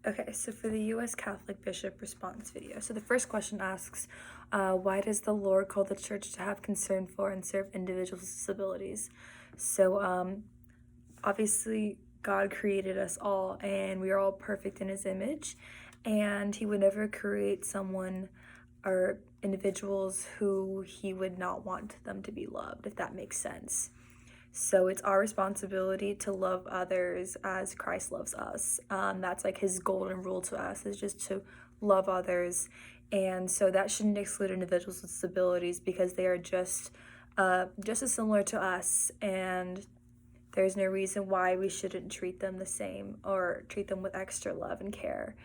Okay, so for the U.S. Catholic Bishop response video. So the first question asks, why does the Lord call the church to have concern for and serve individuals with disabilities? So obviously, God created us all and we are all perfect in his image, and he would never create someone or individuals who he would not want them to be loved, if that makes sense. So it's our responsibility to love others as Christ loves us. That's like his golden rule to us, is just to love others. And so that shouldn't exclude individuals with disabilities, because they are just as similar to us, and there's no reason why we shouldn't treat them the same or treat them with extra love and care,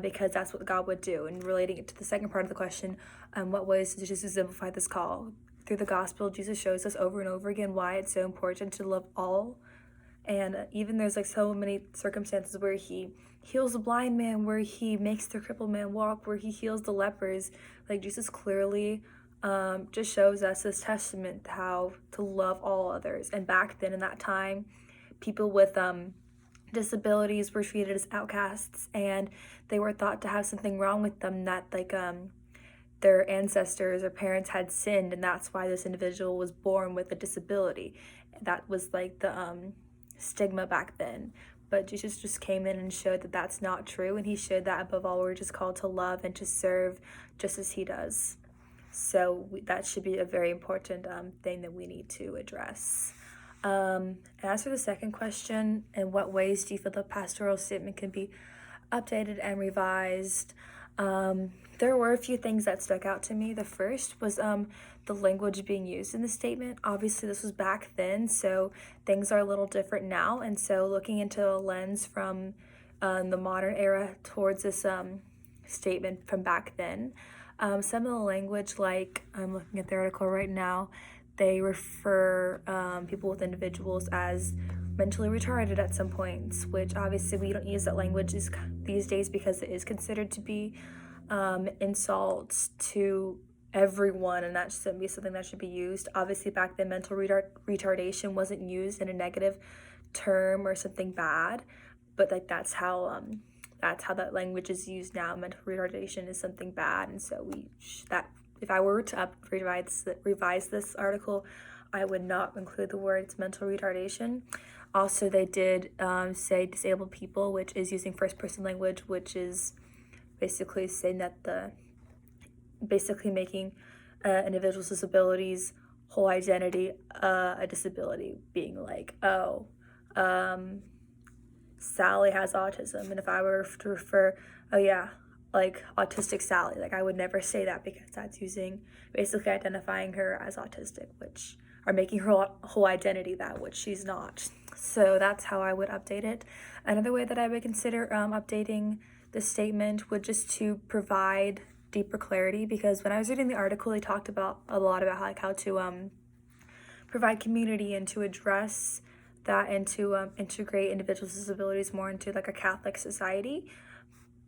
because that's what God would do. And relating it to the second part of the question, what ways does Jesus exemplify this call? Through the gospel, Jesus shows us over and over again why it's so important to love all. And even there's like so many circumstances where he heals the blind man, where he makes the crippled man walk, where he heals the lepers. Like Jesus clearly just shows us this testament how to love all others. And back then in that time, people with disabilities were treated as outcasts, and they were thought to have something wrong with them, that like their ancestors or parents had sinned, and that's why this individual was born with a disability. That was like the stigma back then. But Jesus just came in and showed that that's not true, and he showed that above all we're just called to love and to serve just as he does. So that should be a very important thing that we need to address. As for the second question, in what ways do you feel the pastoral statement can be updated and revised? There were a few things that stuck out to me. The first was the language being used in the statement. Obviously, this was back then, so things are a little different now. And so looking into a lens from the modern era towards this statement from back then, some of the language, like I'm looking at the article right now, they refer people with individuals as mentally retarded at some points, which obviously we don't use that language these days because it is considered to be insults to everyone, and that shouldn't be something that should be used. Obviously back then mental retardation wasn't used in a negative term or something bad, but like that's how that language is used now. Mental retardation is something bad, and so that if I were to revise this article, I would not include the words mental retardation. Also, they did say disabled people, which is using first person language, which is basically saying that basically making individuals' disabilities whole identity a disability, being like, oh, Sally has autism, and if I were to refer, oh yeah, like autistic Sally, like I would never say that, because that's basically identifying her as autistic, which are making her whole identity that, which she's not. So that's how I would update it. Another way that I would consider updating the statement would just to provide deeper clarity, because when I was reading the article, they talked about a lot about how to provide community and to address that, and to integrate individuals with disabilities more into like a Catholic society.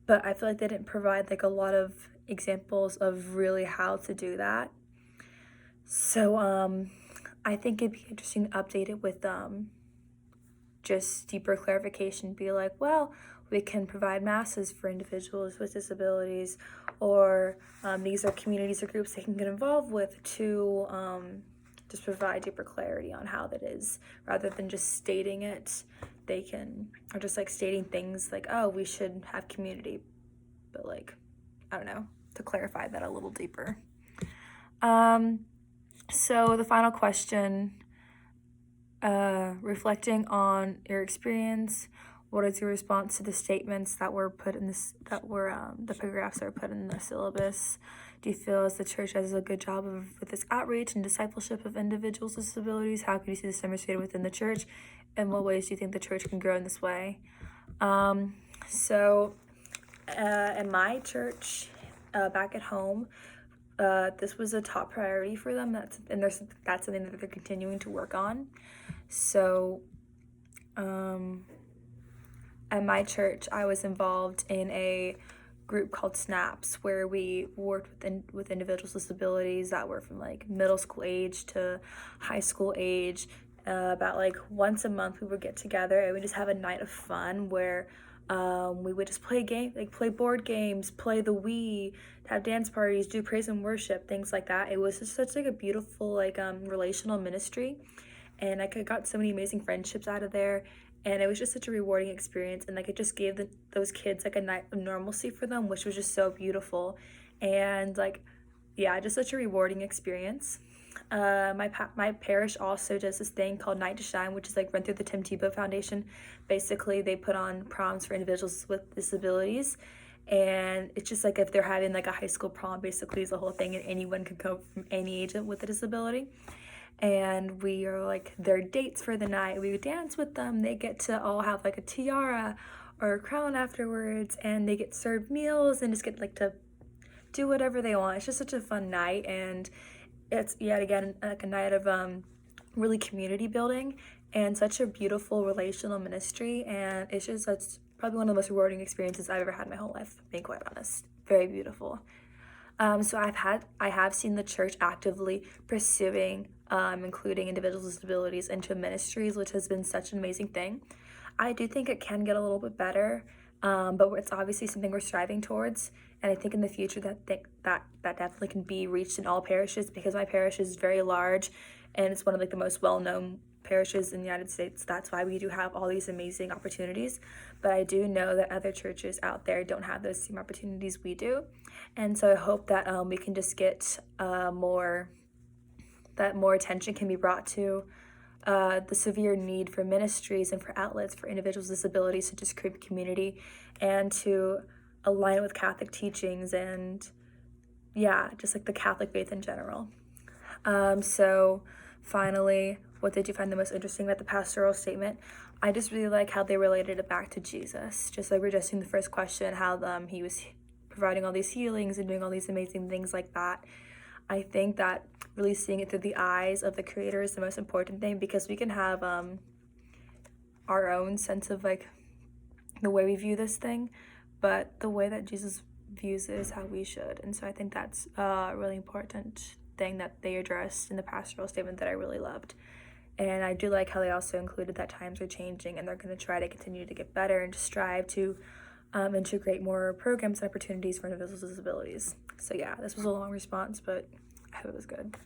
But I feel like they didn't provide like a lot of examples of really how to do that. So I think it'd be interesting to update it with just deeper clarification. Be like, well, we can provide masses for individuals with disabilities, or these are communities or groups they can get involved with, to just provide deeper clarity on how that is, rather than just stating it. They can, or just like stating things like, oh, we should have community, but like, I don't know, to clarify that a little deeper. So the final question, reflecting on your experience, what is your response to the statements that were put in this, that were the paragraphs that were put in the syllabus? Do you feel as the church does a good job with this outreach and discipleship of individuals with disabilities? How can you see this demonstrated within the church? In what ways do you think the church can grow in this way? So in my church, back at home, this was a top priority for them. That's something that they're continuing to work on. So at my church, I was involved in a group called SNAPS, where we worked with individuals with disabilities that were from like middle school age to high school age. About like once a month we would get together and we just have a night of fun, where We would just play board games, play the Wii, have dance parties, do praise and worship, things like that. It was just such like a beautiful relational ministry, and I got so many amazing friendships out of there, and it was just such a rewarding experience, and like it just gave those kids like a night of normalcy for them, which was just so beautiful, and like yeah, just such a rewarding experience. My parish also does this thing called Night to Shine, which is like run through the Tim Tebow Foundation. Basically, they put on proms for individuals with disabilities, and it's just like if they're having like a high school prom, basically is the whole thing, and anyone could go from any age with a disability. And we are like their dates for the night. We dance with them. They get to all have like a tiara or a crown afterwards, and they get served meals and just get like to do whatever they want. It's just such a fun night, and it's yet again like a night of really community building and such a beautiful relational ministry, and it's just that's probably one of the most rewarding experiences I've ever had in my whole life, being quite honest. Very beautiful. So I have seen the church actively pursuing including individuals with disabilities into ministries, which has been such an amazing thing. I do think it can get a little bit better, but it's obviously something we're striving towards. And I think in the future that definitely can be reached in all parishes, because my parish is very large, and it's one of like the most well-known parishes in the United States. That's why we do have all these amazing opportunities. But I do know that other churches out there don't have those same opportunities we do, and so I hope that we can just get more attention can be brought to the severe need for ministries and for outlets for individuals with disabilities to just create community and to align it with Catholic teachings and yeah, just like the Catholic faith in general. So finally, what did you find the most interesting about the pastoral statement? I just really like how they related it back to Jesus. Just like we're just in the first question, how he was providing all these healings and doing all these amazing things like that. I think that really seeing it through the eyes of the Creator is the most important thing, because we can have our own sense of like the way we view this thing, but the way that Jesus views it is how we should. And so I think that's a really important thing that they addressed in the pastoral statement that I really loved. And I do like how they also included that times are changing and they're going to try to continue to get better and to strive to integrate more programs and opportunities for individuals with disabilities. So yeah, this was a long response, but I hope it was good.